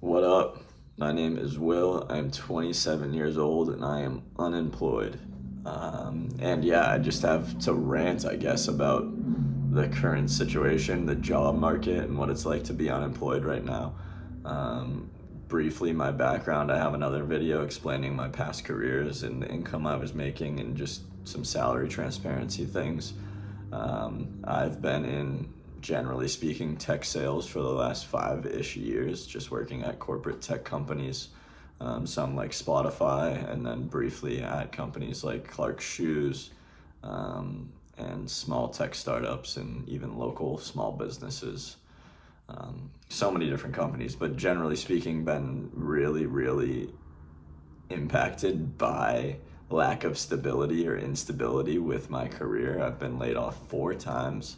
What up? My name is Will. I'm 27 years old and I am unemployed. And yeah, I just have to rant, I guess, about the current situation, the job market, and what it's like to be unemployed right now. Um, Briefly, my background, I have another video explaining my past careers and the income I was making and just some salary transparency things. I've been in, generally speaking, tech sales for the last 5-ish years, just working at corporate tech companies, some like Spotify, and then briefly at companies like Clark's Shoes, and small tech startups and even local small businesses. So many different companies, but generally speaking, been really, really impacted by lack of stability or instability with my career. I've been laid off 4 times,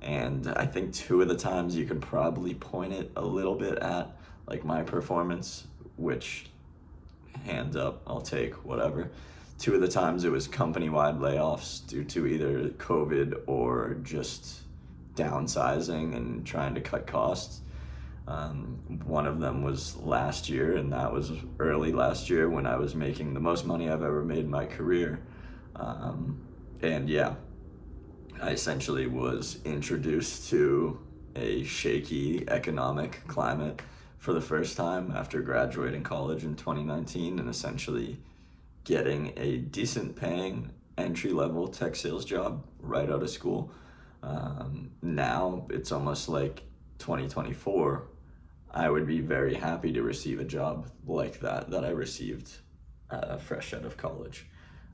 and I think 2 of the times you can probably point it a little bit at like my performance, which hands up, I'll take whatever. 2 of the times it was company-wide layoffs due to either COVID or just downsizing and trying to cut costs. One of them was last year, and that was early last year when I was making the most money I've ever made in my career. And yeah, I essentially was introduced to a shaky economic climate for the first time after graduating college in 2019 and essentially getting a decent paying entry level tech sales job right out of school. Now it's almost like 2024. I would be very happy to receive a job like that I received fresh out of college.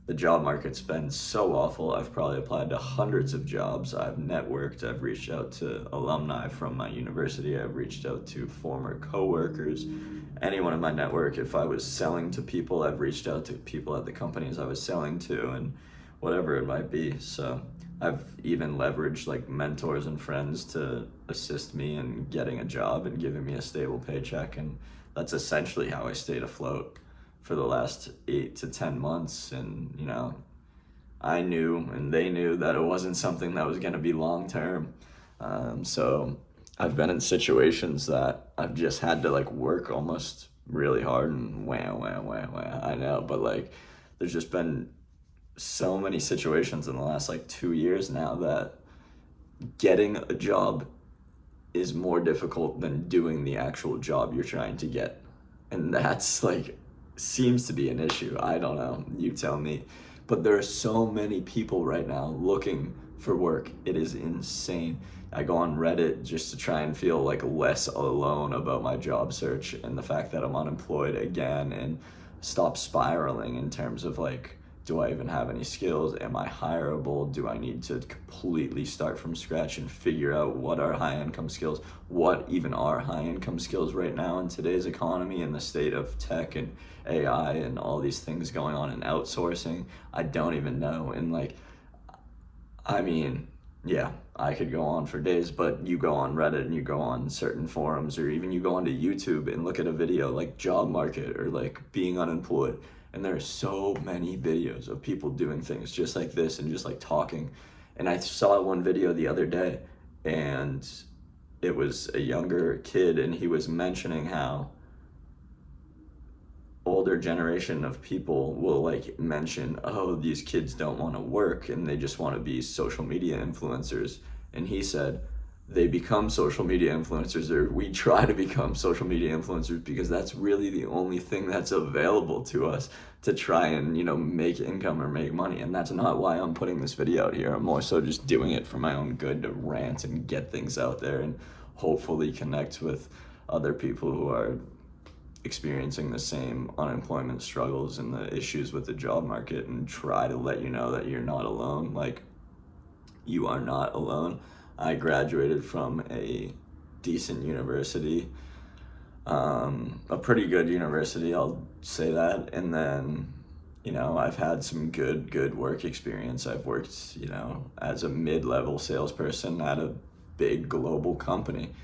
The job market's been so awful. I've probably applied to hundreds of jobs. I've networked. I've reached out to alumni from my university. I've reached out to former coworkers. Anyone in my network, if I was selling to people, I've reached out to people at the companies I was selling to and whatever it might be. So I've even leveraged like mentors and friends to assist me in getting a job and giving me a stable paycheck. And that's essentially how I stayed afloat for the last 8 to 10 months. And, I knew and they knew that it wasn't something that was going to be long term. So I've been in situations that I've just had to like work almost really hard and wah. I know, but like there's just been so many situations in the last like 2 years now that getting a job is more difficult than doing the actual job you're trying to get. And that's like seems to be an issue. I don't know. You tell me. But there are so many people right now looking for work. It is insane. I go on Reddit just to try and feel like less alone about my job search and the fact that I'm unemployed again and stop spiraling in terms of like, do I even have any skills? Am I hireable? Do I need to completely start from scratch and figure out what are high income skills? What even are high income skills right now in today's economy and the state of tech and AI and all these things going on in outsourcing? I don't even know. And like, I mean, yeah, I could go on for days, but you go on Reddit and you go on certain forums or even you go onto YouTube and look at a video like job market or like being unemployed. And there are so many videos of people doing things just like this and just like talking. And I saw one video the other day and it was a younger kid and he was mentioning how older generation of people will like mention, oh, these kids don't want to work and they just want to be social media influencers. And he said, they become social media influencers, or we try to become social media influencers because that's really the only thing that's available to us to try and, make income or make money. And that's not why I'm putting this video out here. I'm more so just doing it for my own good to rant and get things out there and hopefully connect with other people who are experiencing the same unemployment struggles and the issues with the job market and try to let you know that you're not alone. Like, you are not alone. I graduated from a decent university, a pretty good university, I'll say that. And then, I've had some good work experience. I've worked, as a mid-level salesperson at a big global company.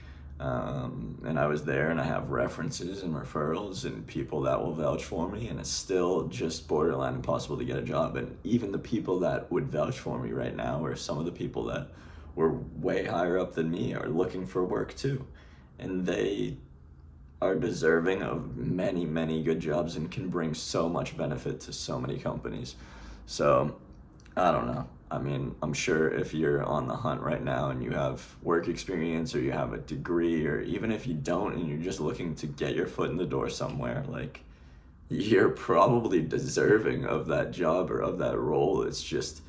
And I was there and I have references and referrals and people that will vouch for me, and it's still just borderline impossible to get a job. And even the people that would vouch for me right now are some of the people that were way higher up than me are looking for work too. And they are deserving of many, many good jobs and can bring so much benefit to so many companies. So I don't know. I mean, I'm sure if you're on the hunt right now and you have work experience or you have a degree, or even if you don't and you're just looking to get your foot in the door somewhere, like, you're probably deserving of that job or of that role. It's just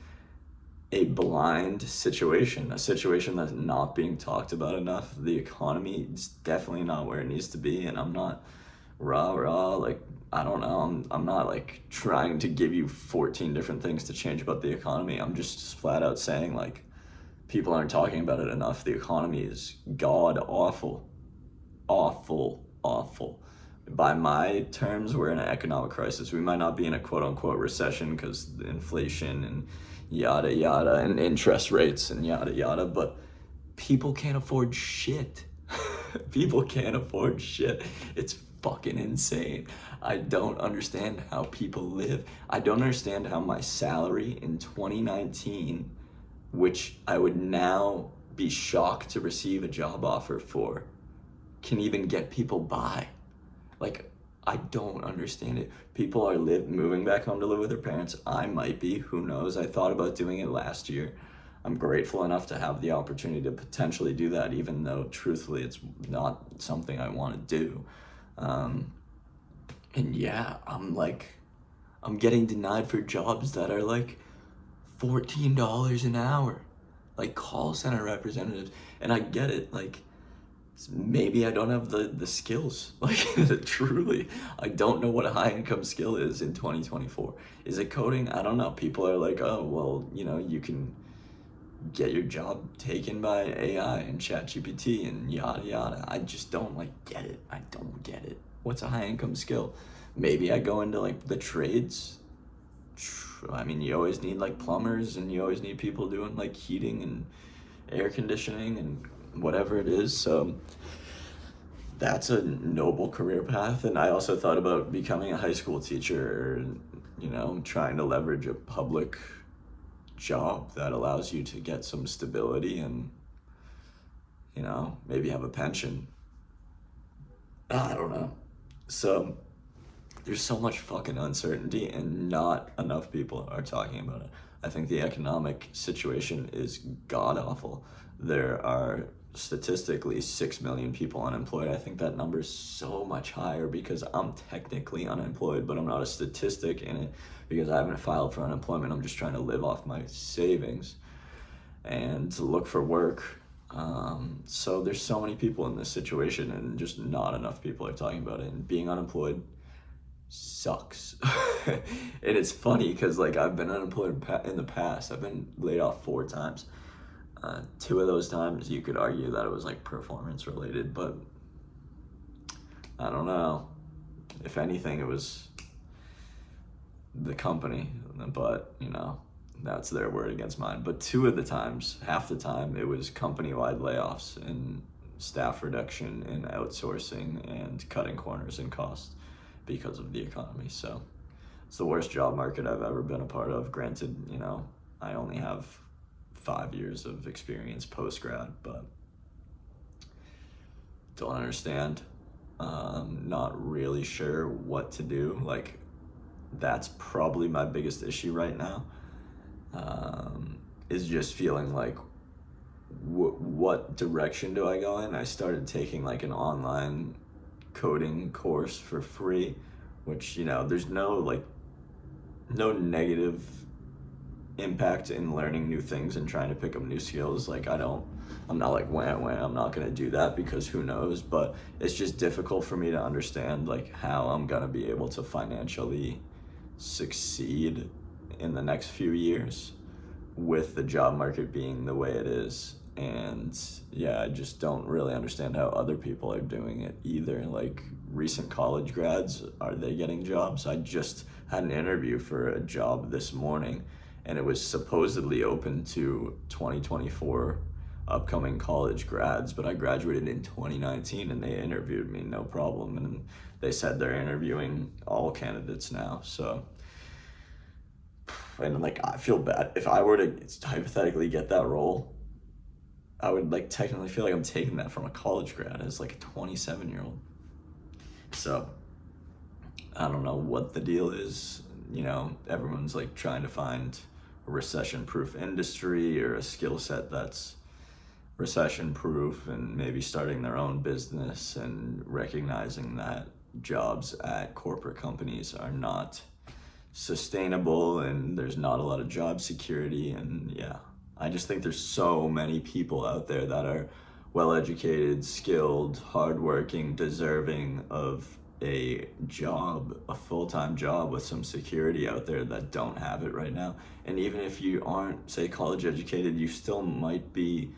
a blind situation, a situation that's not being talked about enough. The economy is definitely not where it needs to be, and I'm not like, I don't know, I'm not like trying to give you 14 different things to change about the economy. I'm just flat out saying, like, people aren't talking about it enough. The economy is god awful, awful, awful. By my terms, we're in an economic crisis. We might not be in a quote unquote recession because inflation and yada yada and interest rates and yada yada, but people can't afford shit. People can't afford shit. It's fucking insane. I don't understand how people live. I don't understand how my salary in 2019, which I would now be shocked to receive a job offer for, can even get people by. Like, I don't understand it. People are moving back home to live with their parents. I might be, who knows? I thought about doing it last year. I'm grateful enough to have the opportunity to potentially do that, even though truthfully it's not something I want to do. And yeah, I'm getting denied for jobs that are like $14 an hour, like call center representatives. And I get it, like, maybe I don't have the skills. Like, truly, I don't know what a high income skill is in 2024. Is it coding? I don't know. People are like, oh, well, you can get your job taken by AI and ChatGPT and yada yada. I just don't get it. I don't get it. What's a high income skill? Maybe I go into like the trades. I mean, you always need like plumbers, and you always need people doing like heating and air conditioning and whatever it is. So that's a noble career path. And I also thought about becoming a high school teacher, or, trying to leverage a public job that allows you to get some stability and, maybe have a pension. I don't know. So there's so much fucking uncertainty, and not enough people are talking about it. I think the economic situation is god awful. There are statistically 6 million people unemployed. I think that number is so much higher because I'm technically unemployed, but I'm not a statistic in it because I haven't filed for unemployment. I'm just trying to live off my savings and to look for work. So there's so many people in this situation, and just not enough people are talking about it. And being unemployed sucks. And it's funny because like I've been unemployed in the past. I've been laid off 4 times. 2 of those times you could argue that it was like performance related, but I don't know. If anything, it was the company, but that's their word against mine. But 2 of the times, half the time, it was company-wide layoffs and staff reduction and outsourcing and cutting corners in cost because of the economy. So it's the worst job market I've ever been a part of. Granted, I only have 5 years of experience post-grad, but don't understand. Not really sure what to do. Like, that's probably my biggest issue right now, is just feeling like, what direction do I go in? I started taking like an online coding course for free, which, there's no negative impact in learning new things and trying to pick up new skills. Like, I'm not like, I'm not gonna do that because who knows, but it's just difficult for me to understand like how I'm gonna be able to financially succeed in the next few years with the job market being the way it is. And yeah, I just don't really understand how other people are doing it either. Like, recent college grads, are they getting jobs? I just had an interview for a job this morning, and it was supposedly open to 2024 upcoming college grads, but I graduated in 2019 and they interviewed me no problem, and they said they're interviewing all candidates now. So, and like, I feel bad if I were to hypothetically get that role. I would like technically feel like I'm taking that from a college grad as like a 27-year-old. So I don't know what the deal is. Everyone's like trying to find a recession proof industry or a skill set that's recession proof, and maybe starting their own business and recognizing that jobs at corporate companies are not sustainable and there's not a lot of job security. And yeah, I just think there's so many people out there that are well educated, skilled, hardworking, deserving of a job, a full-time job with some security out there, that don't have it right now. And even if you aren't, say, college educated, you still might be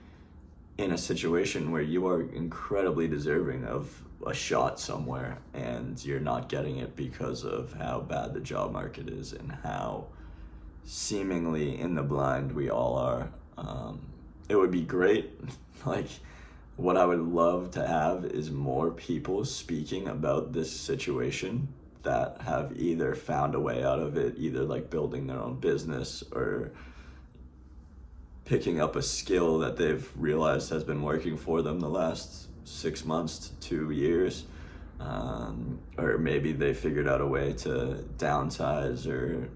in a situation where you are incredibly deserving of a shot somewhere, and you're not getting it because of how bad the job market is and how seemingly in the blind we all are. It would be great, like, what I would love to have is more people speaking about this situation that have either found a way out of it, either like building their own business or picking up a skill that they've realized has been working for them the last 6 months to 2 years. Or maybe they figured out a way to downsize or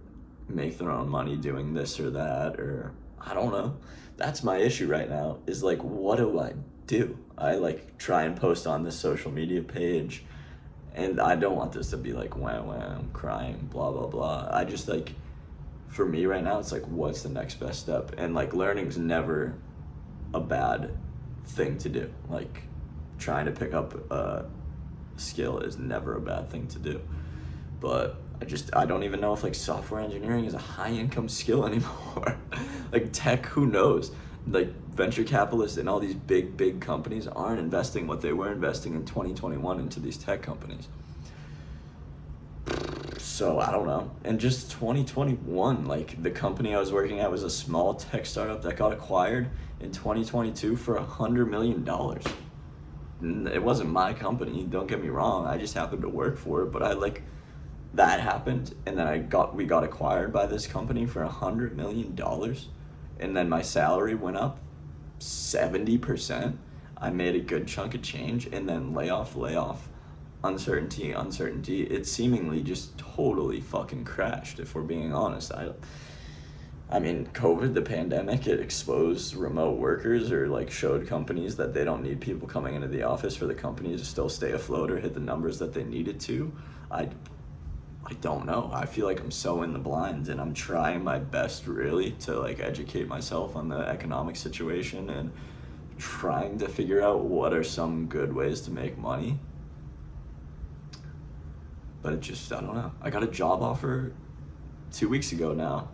make their own money doing this or that, or I don't know. That's my issue right now, is like, what do I do? I like try and post on this social media page, and I don't want this to be like, wah, wah, I'm crying, blah, blah, blah. I just like, for me right now, it's like, what's the next best step? And like, learning's never a bad thing to do. Like, trying to pick up a skill is never a bad thing to do. But I don't even know if like software engineering is a high income skill anymore. Like tech, who knows? Like venture capitalists and all these big companies aren't investing what they were investing in 2021 into these tech companies. So I don't know. And just 2021, like the company I was working at was a small tech startup that got acquired in 2022 for $100 million. It wasn't my company, don't get me wrong. I just happened to work for it, but that happened, and then we got acquired by this company for $100 million, and then my salary went up 70%. I made a good chunk of change, and then layoff, uncertainty. It seemingly just totally fucking crashed, if we're being honest. I mean, COVID, the pandemic, it exposed remote workers, or like showed companies that they don't need people coming into the office for the company to still stay afloat or hit the numbers that they needed to. I don't know. I feel like I'm so in the blind, and I'm trying my best really to like educate myself on the economic situation and trying to figure out what are some good ways to make money. But I don't know. I got a job offer 2 weeks ago now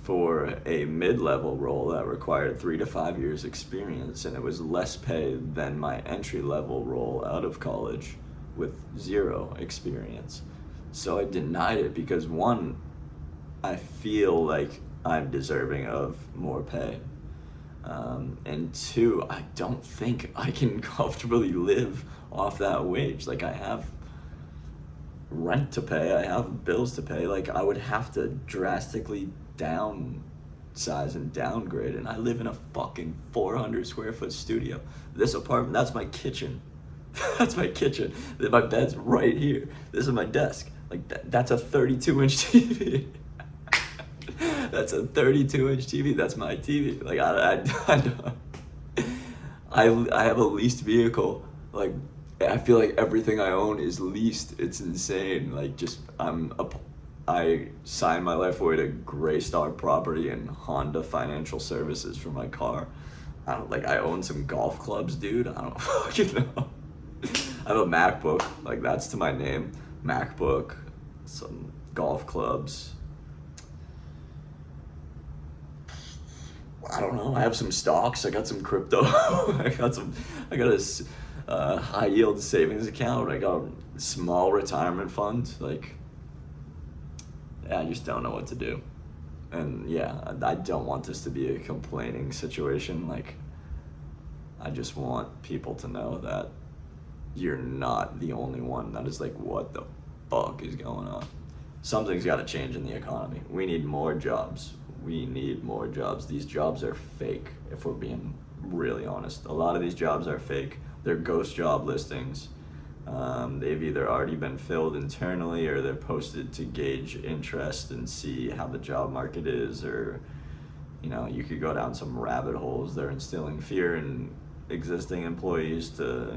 for a mid-level role that required 3 to 5 years experience, and it was less pay than my entry-level role out of college with 0 experience. So I denied it because, one, I feel like I'm deserving of more pay. And 2, I don't think I can comfortably live off that wage. Like, I have rent to pay, I have bills to pay. Like, I would have to drastically downsize and downgrade, and I live in a fucking 400 square foot studio. This apartment, that's my kitchen. That's my kitchen. My bed's right here. This is my desk. Like, that's a 32-inch TV. That's a 32-inch TV. That's my TV. Like, I have a leased vehicle. Like, I feel like everything I own is leased. It's insane. Like, I signed my life away to Greystar Property and Honda Financial Services for my car. I own some golf clubs, dude. I don't fucking know. I have a MacBook. Like, that's to my name. MacBook, some golf clubs. I don't know. I have some stocks. I got some crypto. I got a high yield savings account. I got a small retirement fund. Like, I just don't know what to do. And yeah, I don't want this to be a complaining situation. Like, I just want people to know that you're not the only one that is like, what the fuck is going on? Something's got to change in the economy. We need more jobs. These jobs are fake, if we're being really honest. A lot of these jobs are fake. They're ghost job listings. They've either already been filled internally or they're posted to gauge interest and see how the job market is, or you could go down some rabbit holes. They're instilling fear in existing employees to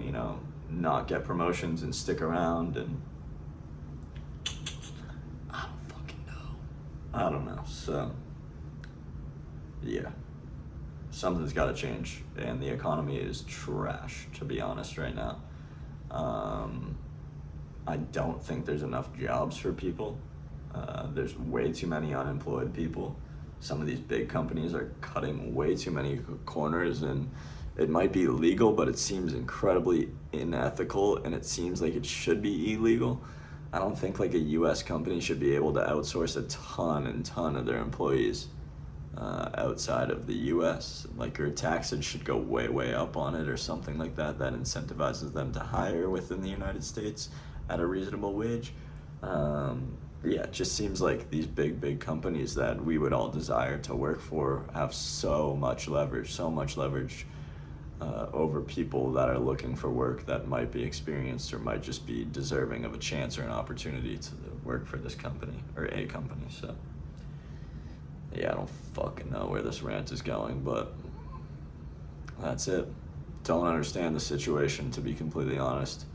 not get promotions and stick around, and I don't fucking know. I don't know. So yeah, something's got to change, and the economy is trash, to be honest, right now. I don't think there's enough jobs for people. There's way too many unemployed people. Some of these big companies are cutting way too many corners, and it might be legal, but it seems incredibly unethical, and it seems like it should be illegal. I don't think like a US company should be able to outsource a ton of their employees outside of the US. Like your taxes should go way up on it or something like that incentivizes them to hire within the United States at a reasonable wage. Yeah, it just seems like these big companies that we would all desire to work for have so much leverage over people that are looking for work that might be experienced or might just be deserving of a chance or an opportunity to work for this company or a company. So yeah, I don't fucking know where this rant is going, but that's it. Don't understand the situation, to be completely honest.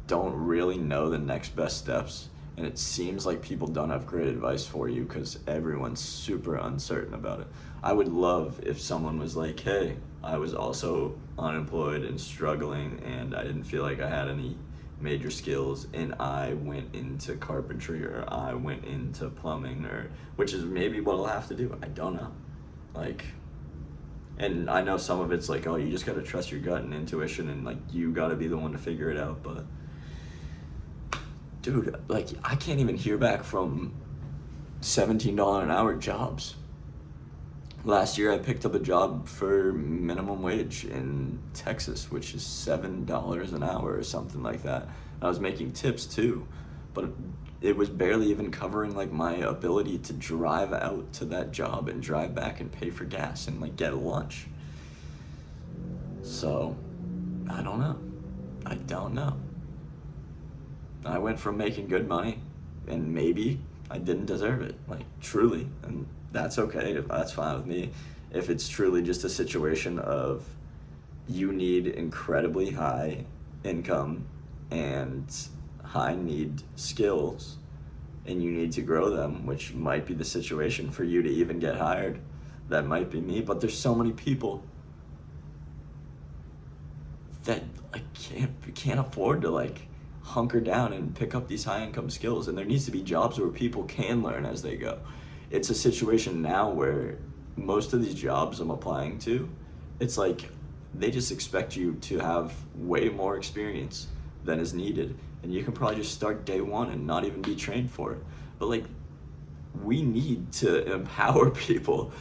Don't really know the next best steps, and it seems like people don't have great advice for you because everyone's super uncertain about it. I would love if someone was like, hey, I was also unemployed and struggling, and I didn't feel like I had any major skills, and I went into carpentry or I went into plumbing, or which is maybe what I'll have to do. I don't know. Like, and I know some of it's like, oh, you just gotta trust your gut and intuition, and like you gotta be the one to figure it out. But dude, like I can't even hear back from $17 an hour jobs. Last year I picked up a job for minimum wage in Texas, which is $7 an hour or something like that. I was making tips too, but it was barely even covering like my ability to drive out to that job and drive back and pay for gas and like get lunch. So I don't know. I went from making good money, and maybe I didn't deserve it, like truly, and that's okay. That's fine with me. If it's truly just a situation of you need incredibly high income and high need skills and you need to grow them, which might be the situation for you to even get hired, that might be me. But there's so many people that like can't afford to like hunker down and pick up these high income skills, and there needs to be jobs where people can learn as they go. It's a situation now where most of these jobs I'm applying to, it's like they just expect you to have way more experience than is needed, and you can probably just start day one and not even be trained for it. But like, we need to empower people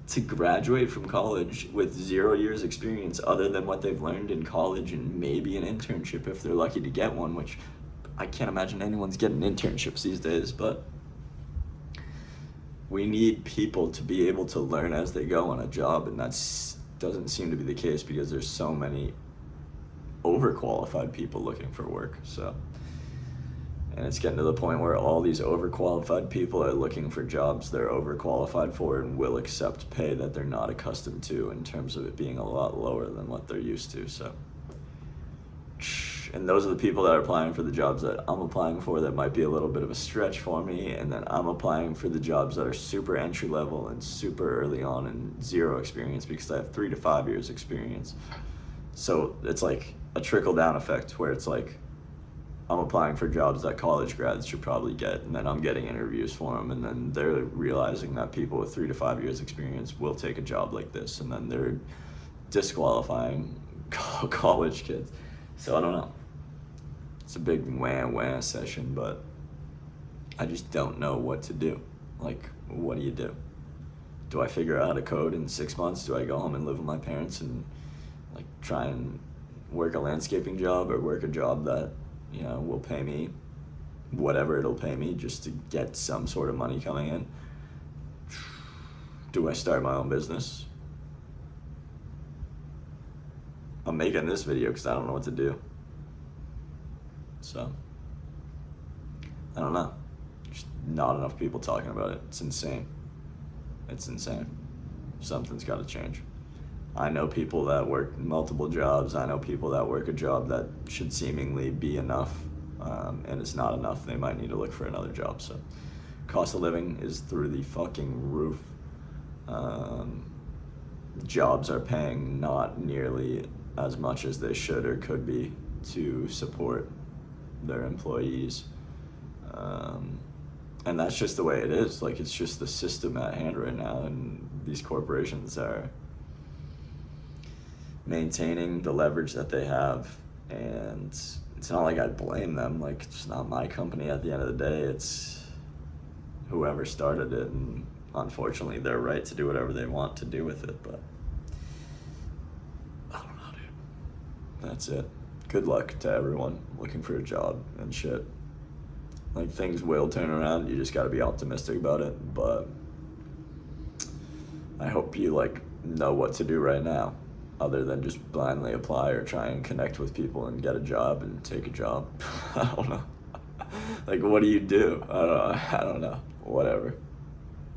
to graduate from college with 0 years experience other than what they've learned in college and maybe an internship if they're lucky to get one, which I can't imagine anyone's getting internships these days. But we need people to be able to learn as they go on a job, and that doesn't seem to be the case because there's so many overqualified people looking for work. So, and it's getting to the point where all these overqualified people are looking for jobs they're overqualified for and will accept pay that they're not accustomed to, in terms of it being a lot lower than what they're used to. So, and those are the people that are applying for the jobs that I'm applying for that might be a little bit of a stretch for me, and then I'm applying for the jobs that are super entry level and super early on and zero experience because I have 3 to 5 years experience. So it's like a trickle down effect where it's like I'm applying for jobs that college grads should probably get, and then I'm getting interviews for them, and then they're realizing that people with 3 to 5 years experience will take a job like this, and then they're disqualifying college kids. So I don't know. It's a big wah session, but I just don't know what to do. Like, what do you do? Do I figure out how to code in 6 months? Do I go home and live with my parents and like try and work a landscaping job, or work a job that, you know, will pay me whatever it'll pay me just to get some sort of money coming in? Do I start my own business? I'm making this video because I don't know what to do. So I don't know. Just not enough people talking about it. It's insane. It's insane. Something's got to change. I know people that work multiple jobs. I know people that work a job that should seemingly be enough, and it's not enough. They might need to look for another job. So, cost of living is through the fucking roof. Jobs are paying not nearly as much as they should or could be to support their employees. And that's just the way it is. Like, it's just the system at hand right now, and these corporations are maintaining the leverage that they have, and it's not like I blame them. Like, it's not my company at the end of the day. It's whoever started it, and unfortunately they're right to do whatever they want to do with it. But I don't know, dude. That's it. Good luck to everyone looking for a job and shit. Like, things will turn around. You just got to be optimistic about it. But I hope you like know what to do right now, other than just blindly apply or try and connect with people and get a job and take a job. I don't know. Like, what do you do? I don't know. Whatever.